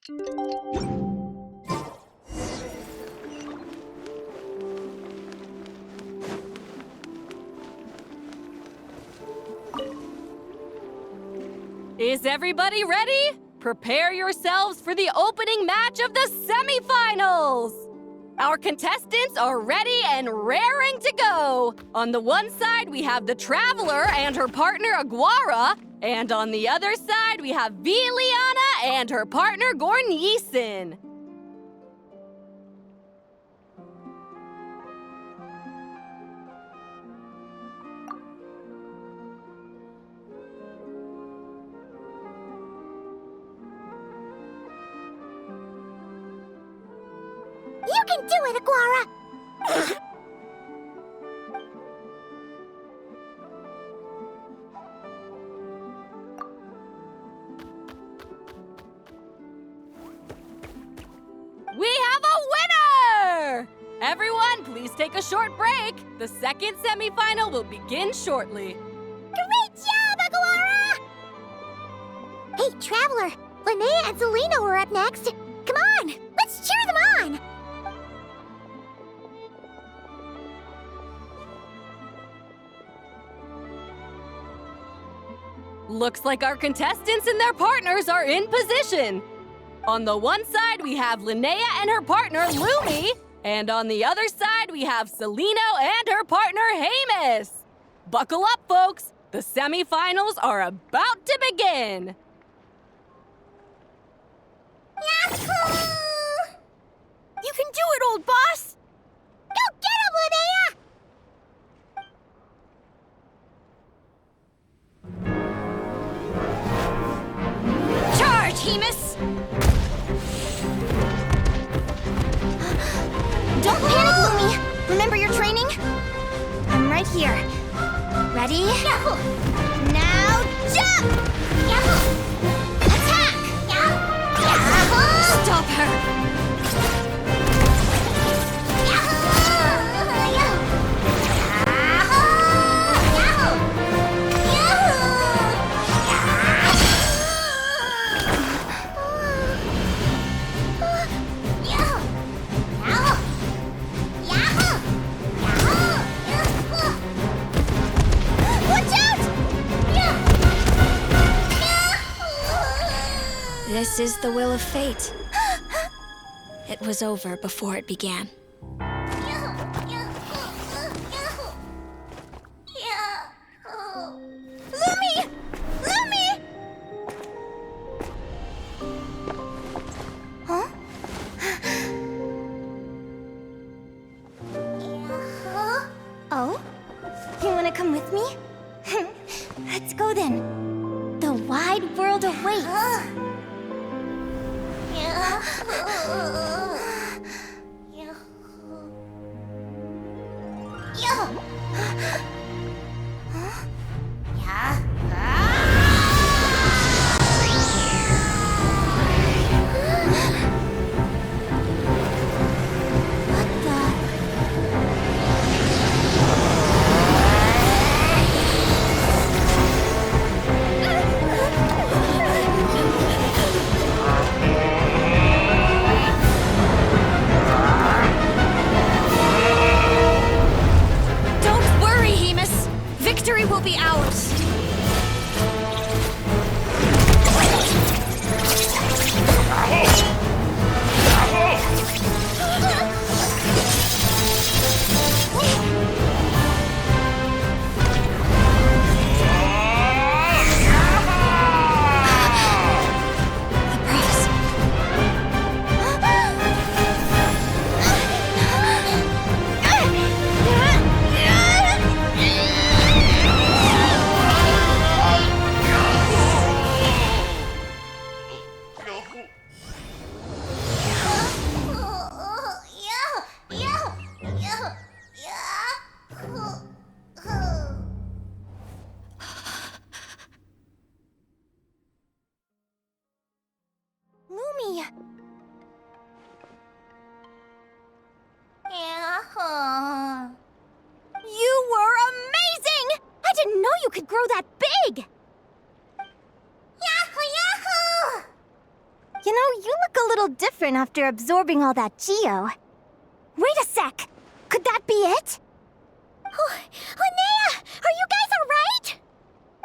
Is everybody ready? Prepare yourselves for the opening match of the semifinals! Our contestants are ready and raring to go! On the one side, we have the Traveler and her partner Aguara, and on the other side, we have Viliana and her partner Gornyesin. You can do it, Aguara! We have a winner! Everyone, please take a short break. The second semifinal will begin shortly. Great job, Aguara! Hey, Traveler, Linnea and Selena were up next. Come on, let's cheer them on! Looks like our contestants and their partners are in position. On the one side, we have Linnea and her partner, Lumi. And on the other side, we have Celino and her partner, Hamus. Buckle up, folks. The semifinals are about to begin. Yahoo! You can do it, old boss! Go get him, Linnea! Charge, Hemus! Don't panic, Lumi! Remember your training? I'm right here. Ready? Yahoo! Now jump! Yahoo! Attack! Yahoo! Stop her! Yahoo! Yahoo! This is the will of fate. It was over before it began. Lumi! Lumi! Huh? Oh? You wanna come with me? Let's go then. The wide world awaits. Don't worry, Hemus! Victory will be ours! Lumi! You were amazing! I didn't know you could grow that big! Yahoo! Yahoo! You know, you look a little different after absorbing all that Geo. Wait a sec! Could that be it? Oh, Linnea! Are you guys alright?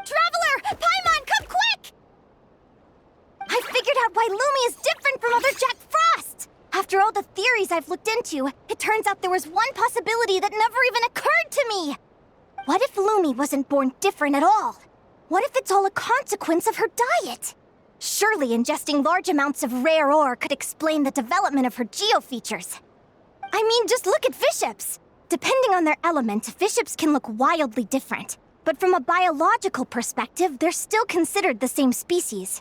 Traveler! Paimon, come quick! I figured out why Lumi is different from other Jack Frost! After all the theories I've looked into, it turns out there was one possibility that never even occurred to me! What if Lumi wasn't born different at all? What if it's all a consequence of her diet? Surely ingesting large amounts of rare ore could explain the development of her geofeatures. I mean, just look at fiships! Depending on their element, fiships can look wildly different. But from a biological perspective, they're still considered the same species.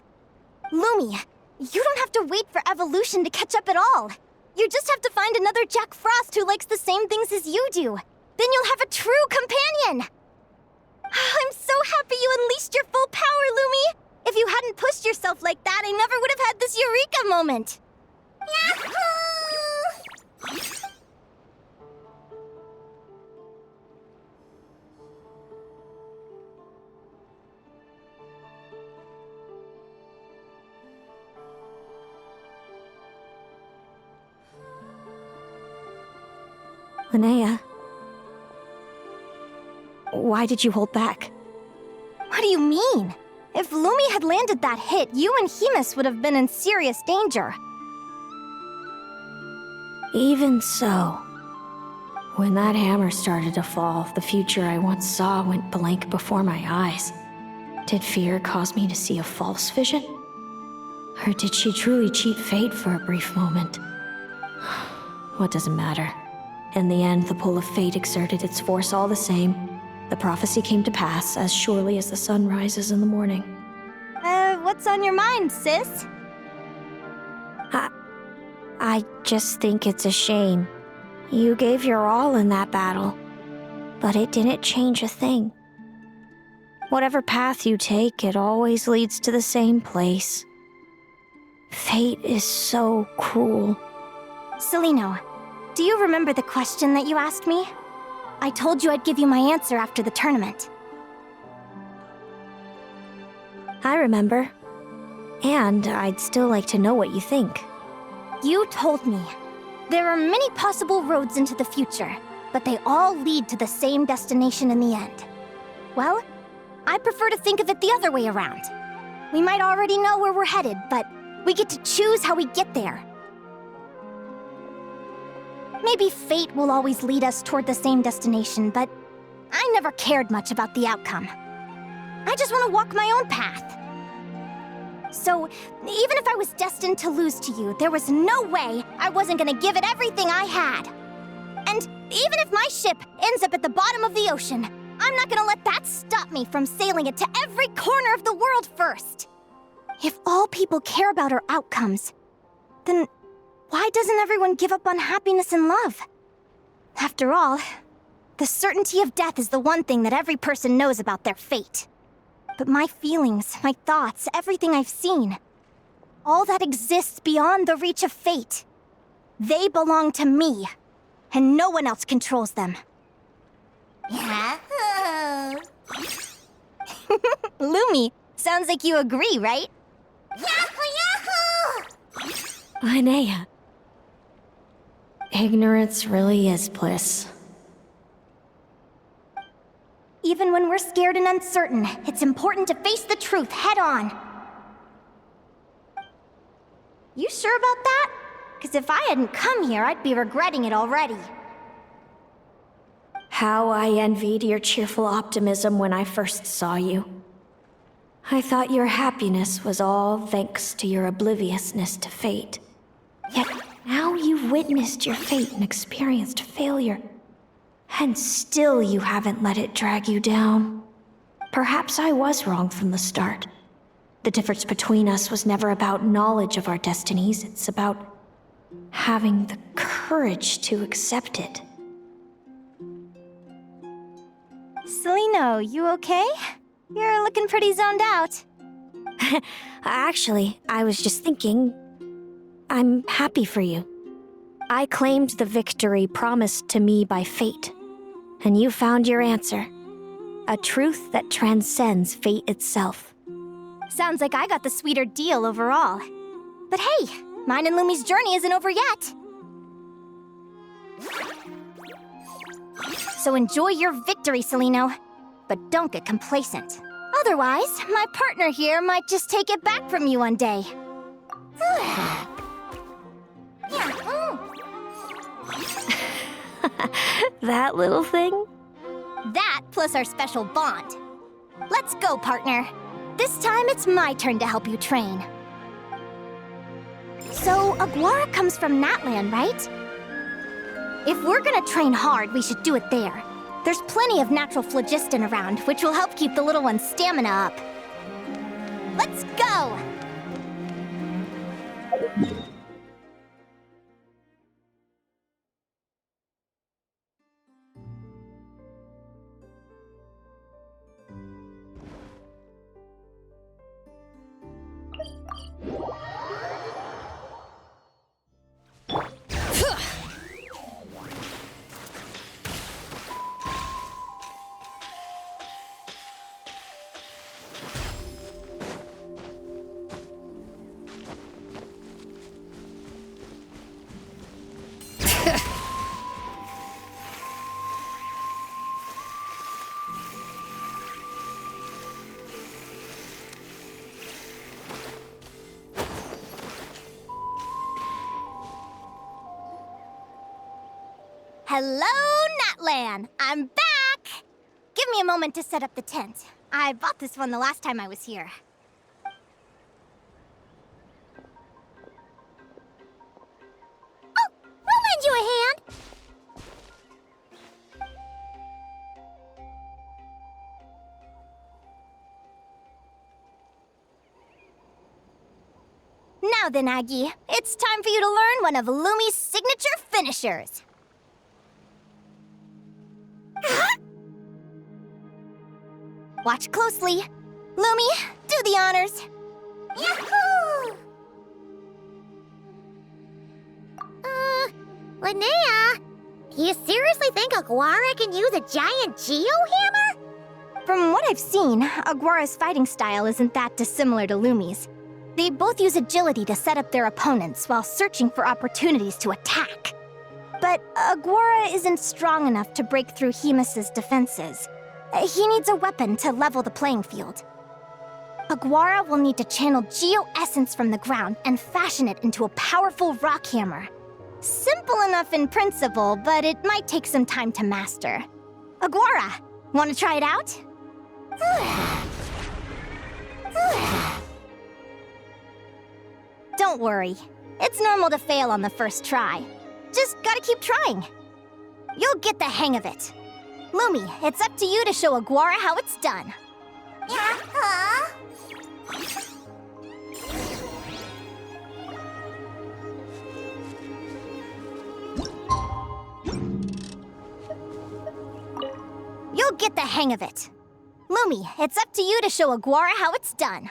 Lumi, you don't have to wait for evolution to catch up at all. You just have to find another Jack Frost who likes the same things as you do. Then you'll have a true companion! I'm so happy you unleashed your full power, Lumi! If you hadn't pushed yourself like that, I never would have had this eureka moment! Yahoo! Linnea, why did you hold back? What do you mean? If Lumi had landed that hit, you and Hemus would have been in serious danger. Even so, when that hammer started to fall, the future I once saw went blank before my eyes. Did fear cause me to see a false vision? Or did she truly cheat fate for a brief moment? What does it matter? In the end, the pull of fate exerted its force all the same. The prophecy came to pass as surely as the sun rises in the morning. What's on your mind, sis? I just think it's a shame. You gave your all in that battle, but it didn't change a thing. Whatever path you take, it always leads to the same place. Fate is so cruel. Celino, do you remember the question that you asked me? I told you I'd give you my answer after the tournament. I remember. And I'd still like to know what you think. You told me. There are many possible roads into the future, but they all lead to the same destination in the end. Well, I prefer to think of it the other way around. We might already know where we're headed, but we get to choose how we get there. Maybe fate will always lead us toward the same destination, but I never cared much about the outcome. I just want to walk my own path. So, even if I was destined to lose to you, there was no way I wasn't gonna give it everything I had. And even if my ship ends up at the bottom of the ocean, I'm not gonna let that stop me from sailing it to every corner of the world first. If all people care about are outcomes, then why doesn't everyone give up on happiness and love? After all, the certainty of death is the one thing that every person knows about their fate. But my feelings, my thoughts, everything I've seen, all that exists beyond the reach of fate, they belong to me, and no one else controls them. Yahoo! Lumi, sounds like you agree, right? Yahoo! Linnea. Ignorance really is bliss. Even when we're scared and uncertain, it's important to face the truth head on. You sure about that? Because if I hadn't come here, I'd be regretting it already. How I envied your cheerful optimism when I first saw you. I thought your happiness was all thanks to your obliviousness to fate. Yet now you've witnessed your fate and experienced failure. And still you haven't let it drag you down. Perhaps I was wrong from the start. The difference between us was never about knowledge of our destinies. It's about having the courage to accept it. Celino, you okay? You're looking pretty zoned out. Actually, I was just thinking, I'm happy for you. I claimed the victory promised to me by fate, and you found your answer. A truth that transcends fate itself. Sounds like I got the sweeter deal overall. But hey, Mine and Lumi's journey isn't over yet. So enjoy your victory, Celino. But don't get complacent. Otherwise, my partner here might just take it back from you one day. That little thing? That plus our special bond. Let's go, partner. This time it's my turn to help you train. So, Aguara comes from Natland, right? If we're gonna train hard, we should do it there. There's plenty of natural phlogiston around, which will help keep the little one's stamina up. Let's go! Hello, Natlan! I'm back! Give me a moment to set up the tent. I bought this one the last time I was here. Oh, I'll lend you a hand! Now then, Aggie, it's time for you to learn one of Lumi's signature finishers. Watch closely. Lumi, do the honors. Yahoo! Linnea? Do you seriously think Aguara can use a giant geohammer? From what I've seen, Aguara's fighting style isn't that dissimilar to Lumi's. They both use agility to set up their opponents while searching for opportunities to attack. But Aguara isn't strong enough to break through Hemus's defenses. He needs a weapon to level the playing field. Aguara will need to channel geo-essence from the ground and fashion it into a powerful rock hammer. Simple enough in principle, but it might take some time to master. Aguara, want to try it out? Don't worry. It's normal to fail on the first try. Just gotta keep trying. You'll get the hang of it. Lumi, it's up to you to show Aguara how it's done. You'll get the hang of it. Lumi, it's up to you to show Aguara how it's done.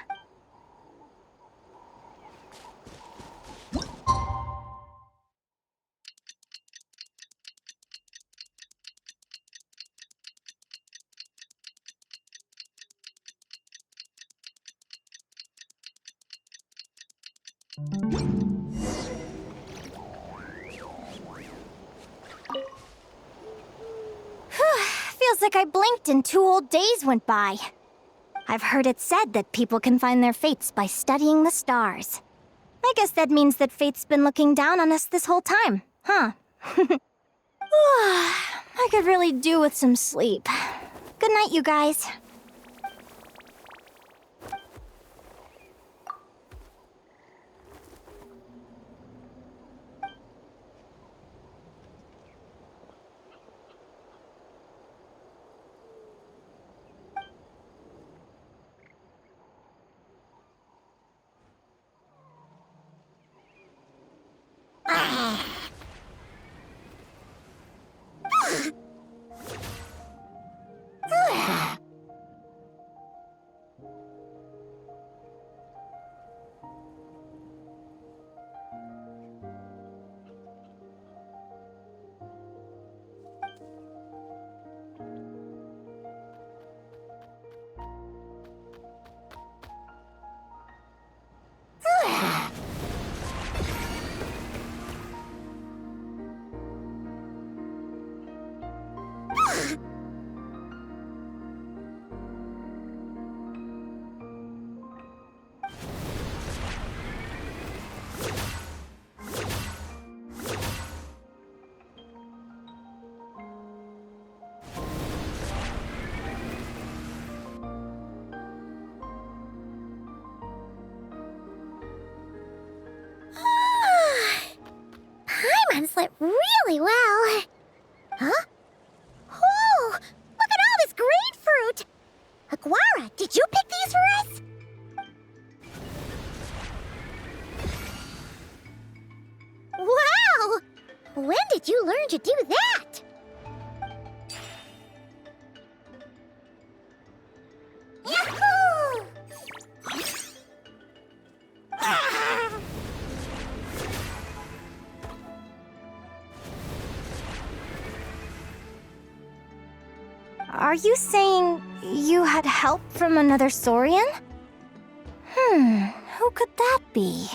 Feels like I blinked and 2 whole days went by. I've heard it said that people can find their fates by studying the stars. I guess that means that fate's been looking down on us this whole time, huh? I could really do with some sleep. Good night, you guys. bracelet really well. Huh? Whoa! Look at all this grapefruit! Aguara, did you pick these for us? Wow! When did you learn to do that? Yahoo! Are you saying you had help from another Saurian? Who could that be?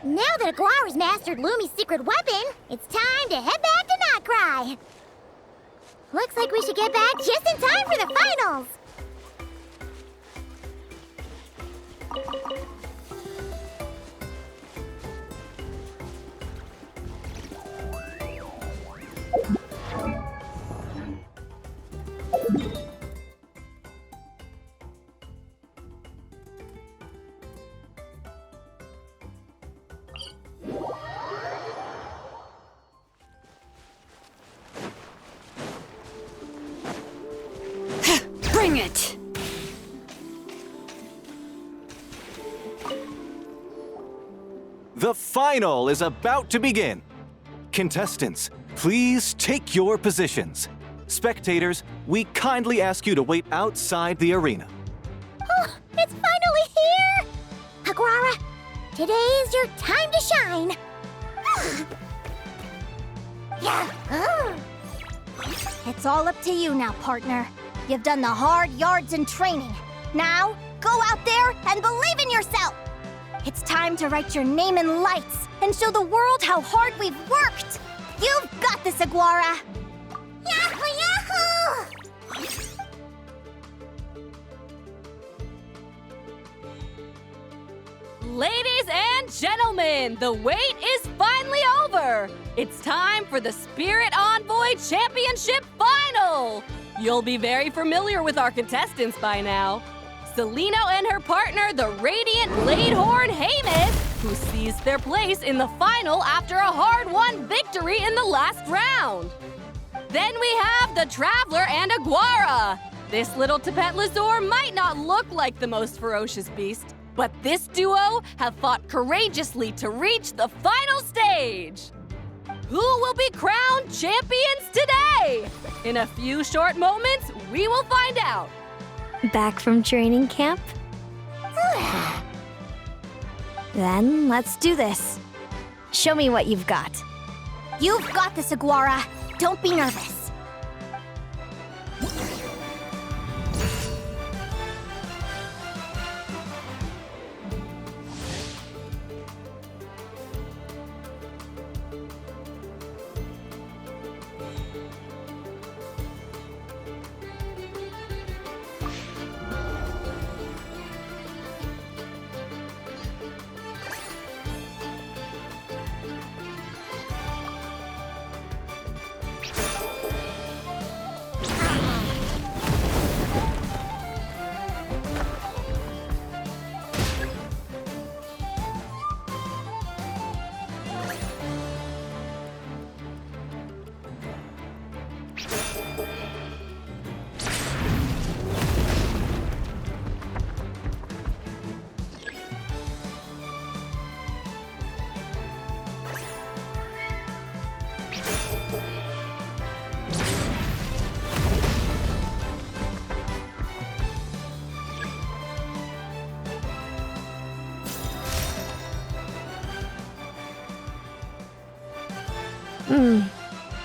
Now that Aguara's mastered Lumi's secret weapon, it's time to head back to Nightcry. Looks like we should get back just in time for the finals. Bring it! The final is about to begin. Contestants, please take your positions. Spectators, we kindly ask you to wait outside the arena. Oh, it's finally here! Aguara, today is your time to shine. It's all up to you now, partner. You've done the hard yards in training. Now, go out there and believe in yourself! It's time to write your name in lights and show the world how hard we've worked! You've got this, Aguara! Yahoo! Ladies and gentlemen, the wait is finally over! It's time for the Spirit Envoy Championship Final! You'll be very familiar with our contestants by now. Celino and her partner, the Radiant Bladehorn Hamus, who seized their place in the final after a hard-won victory in the last round. Then we have the Traveler and Aguara. This little Tapet-Lazur might not look like the most ferocious beast, but this duo have fought courageously to reach the final stage. Who will be crowned champions today? In a few short moments, we will find out. Back from training camp? Then let's do this. Show me what you've got. You've got this, Aguara. Don't be nervous.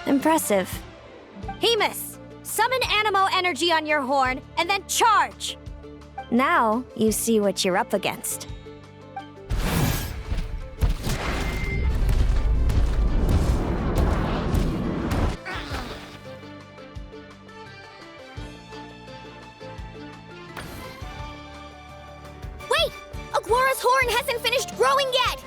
Impressive. Hamus, summon Animo energy on your horn and then charge. Now you see what you're up against. Aguara's horn hasn't finished growing yet!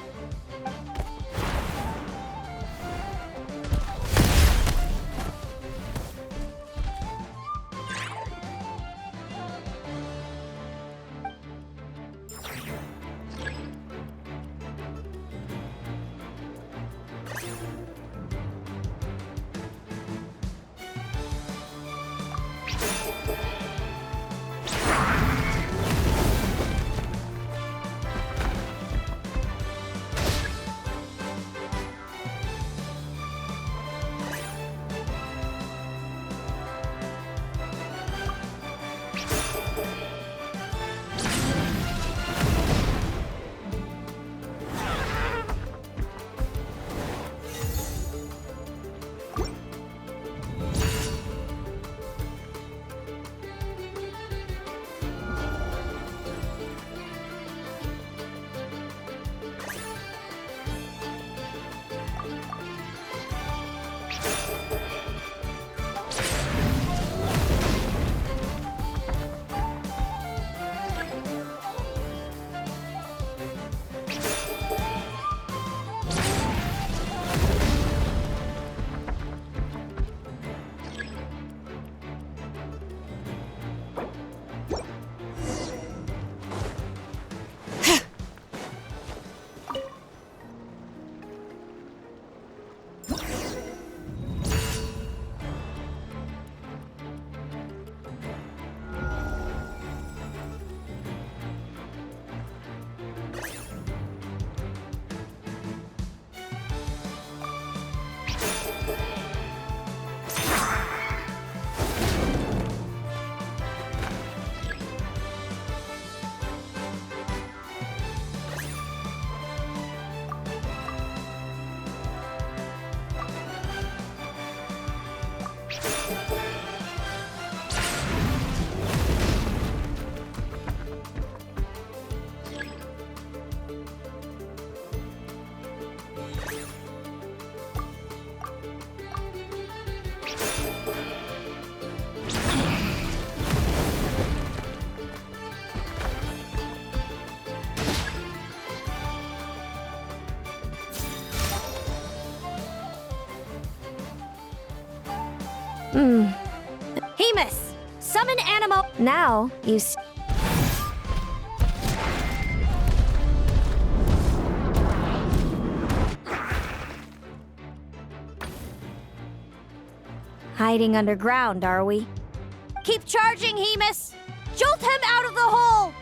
Hemus, summon Animo. Now, you hiding underground, are we? Keep charging, Hemus. Jolt him out of the hole.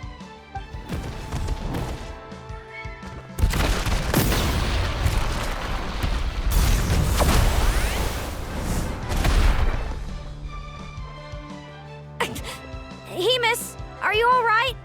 Hemus, are you all right?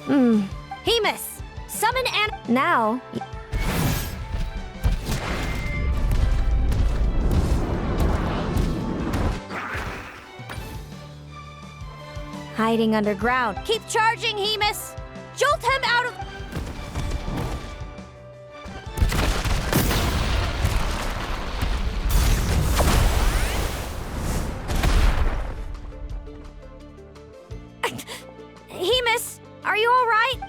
Hemus, summon now. Hiding underground. Keep charging, Hemus! Jolt him out of... Hemus, are you all right?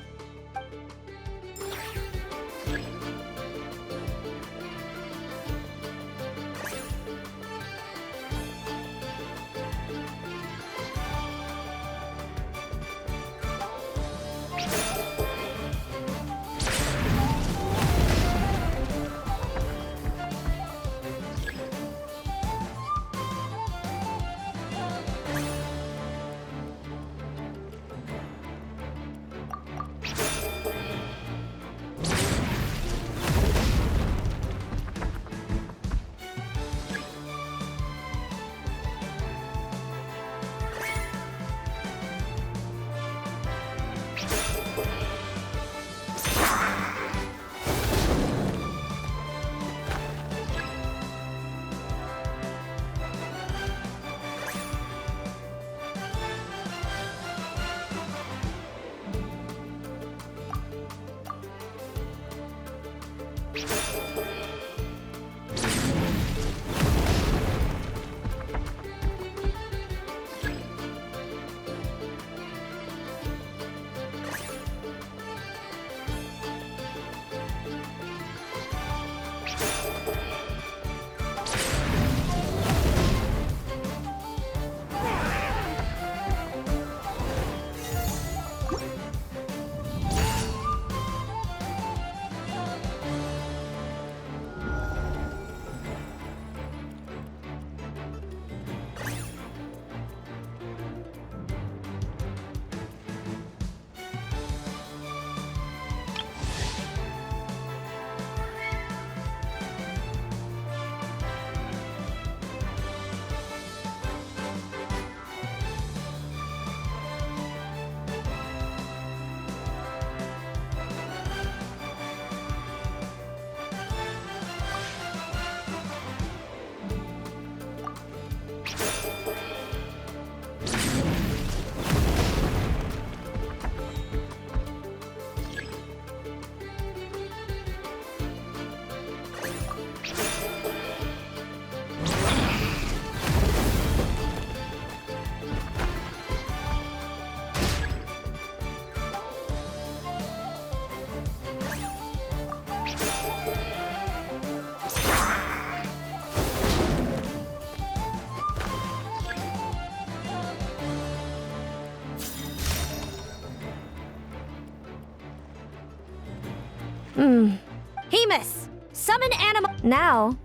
Hemus, summon animal now.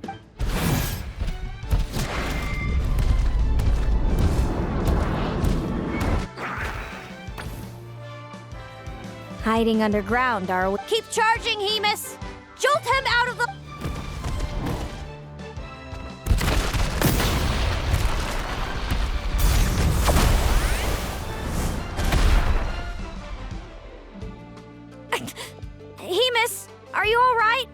Hiding underground, are we? Keep charging, Hemus! Jolt him out of the... Hemus, are you all right?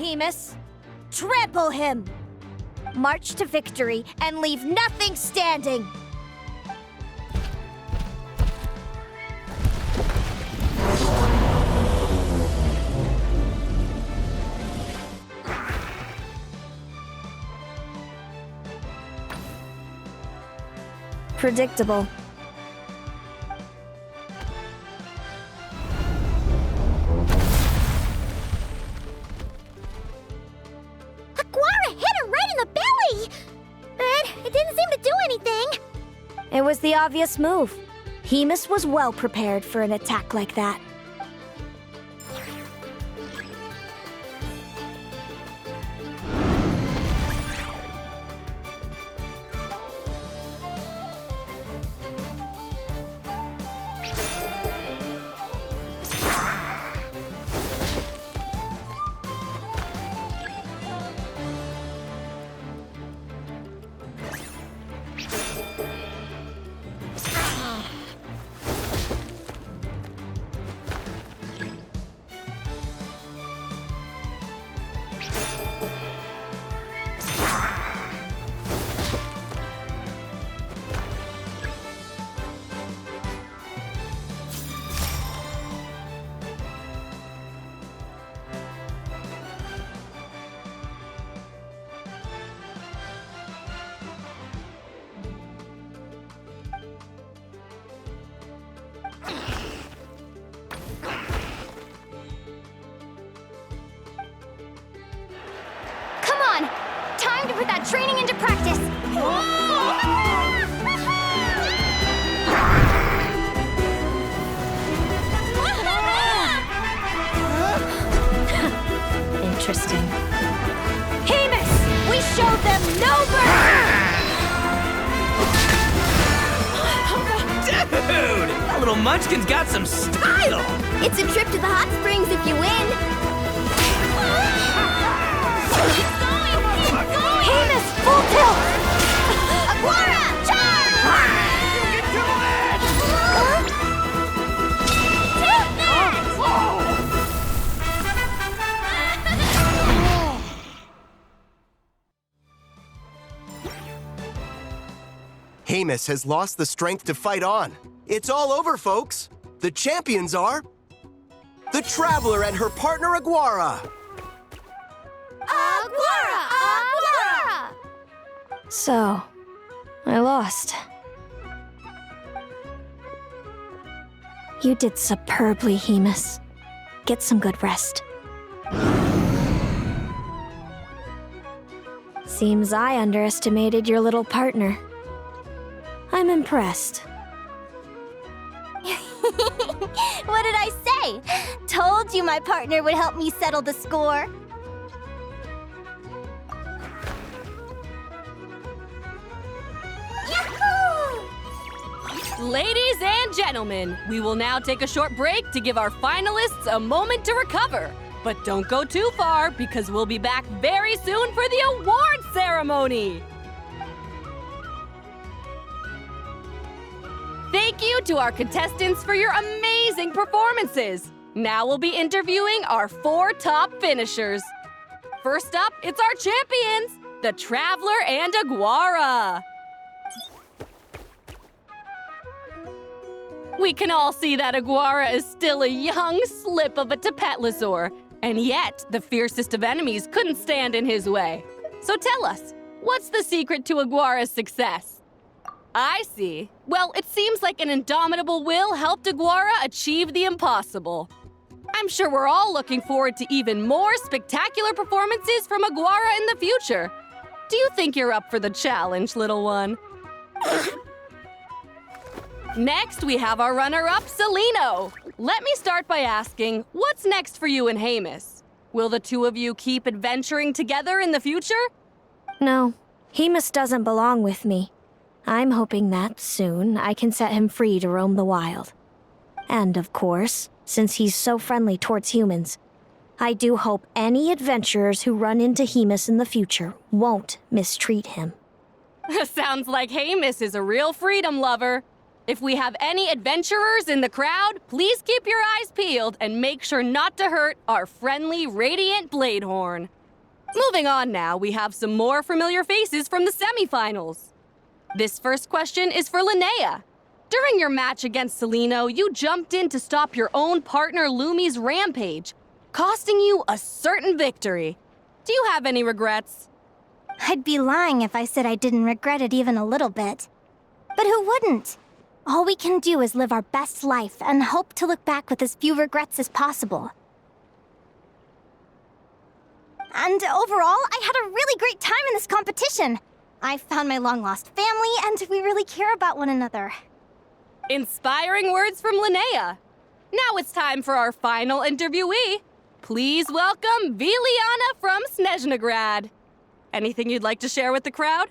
Hemus! Trample him! March to victory and leave nothing standing! Predictable. Aguara hit her right in the belly! But it didn't seem to do anything. It was the obvious move. Hemus was well prepared for an attack like that. Come on! Time to put that training into practice! Interesting. Hemus! We showed them no mercy! Dude! That little munchkin's got some style! It's a trip to the hot springs if you win! Hemus, full tilt! Aguara, charge! Take that! Hemus has lost the strength to fight on. It's all over, folks. The champions are the Traveler and her partner Aguara. Aguara! Aguara! So, I lost. You did superbly, Hemus. Get some good rest. Seems I underestimated your little partner. I'm impressed. What did I say? Told you my partner would help me settle the score. Yahoo! Ladies and gentlemen, we will now take a short break to give our finalists a moment to recover. But don't go too far because we'll be back very soon for the award ceremony. Thank you to our contestants for your amazing performances. Now we'll be interviewing our 4 top finishers. First up, it's our champions, the Traveler and Aguara. We can all see that Aguara is still a young slip of a Tepetlosaur, and yet the fiercest of enemies couldn't stand in his way. So tell us, what's the secret to Aguara's success? I see. Well, it seems like an indomitable will helped Aguara achieve the impossible. I'm sure we're all looking forward to even more spectacular performances from Aguara in the future. Do you think you're up for the challenge, little one? Next, we have our runner-up, Celino. Let me start by asking, what's next for you and Hemus? Will the two of you keep adventuring together in the future? No, Hemus doesn't belong with me. I'm hoping that soon I can set him free to roam the wild. And of course, since he's so friendly towards humans, I do hope any adventurers who run into Hemus in the future won't mistreat him. Sounds like Hemus is a real freedom lover. If we have any adventurers in the crowd, please keep your eyes peeled and make sure not to hurt our friendly Radiant Bladehorn. Moving on now, we have some more familiar faces from the semifinals. This first question is for Linnea. During your match against Celino, you jumped in to stop your own partner Lumi's rampage, costing you a certain victory. Do you have any regrets? I'd be lying if I said I didn't regret it even a little bit. But who wouldn't? All we can do is live our best life and hope to look back with as few regrets as possible. And overall, I had a really great time in this competition. I found my long-lost family, and we really care about one another. Inspiring words from Linnea. Now it's time for our final interviewee. Please welcome Viliana from Snezhnegrad. Anything you'd like to share with the crowd?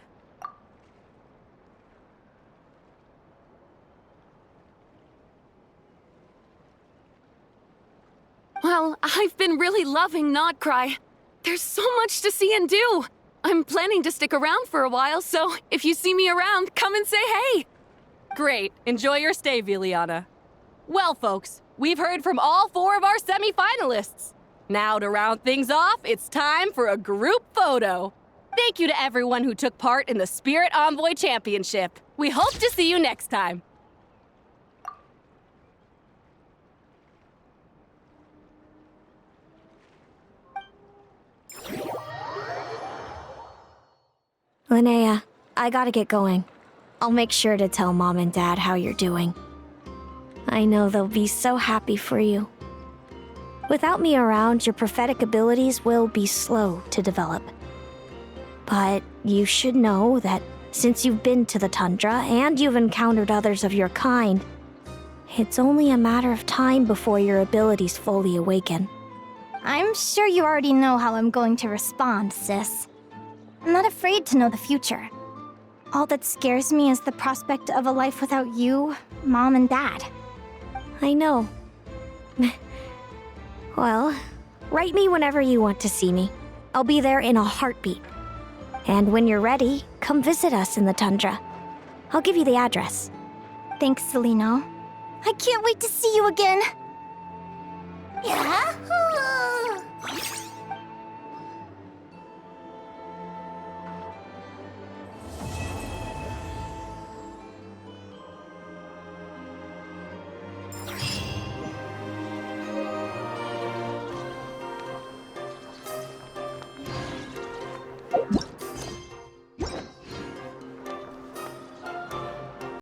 Well, I've been really loving Not Cry. There's so much to see and do. I'm planning to stick around for a while, so if you see me around, come and say hey. Great. Enjoy your stay, Viliana. Well, folks, we've heard from all 4 of our semi-finalists. Now, to round things off, it's time for a group photo. Thank you to everyone who took part in the Spirit Envoy Championship. We hope to see you next time. Linnea, I gotta get going. I'll make sure to tell Mom and Dad how you're doing. I know they'll be so happy for you. Without me around, your prophetic abilities will be slow to develop. But you should know that since you've been to the tundra and you've encountered others of your kind, it's only a matter of time before your abilities fully awaken. I'm sure you already know how I'm going to respond, sis. I'm not afraid to know the future. All that scares me is the prospect of a life without you, Mom, and Dad. I know. Well, write me whenever you want to see me. I'll be there in a heartbeat. And when you're ready, come visit us in the tundra. I'll give you the address. Thanks, Celino. I can't wait to see you again.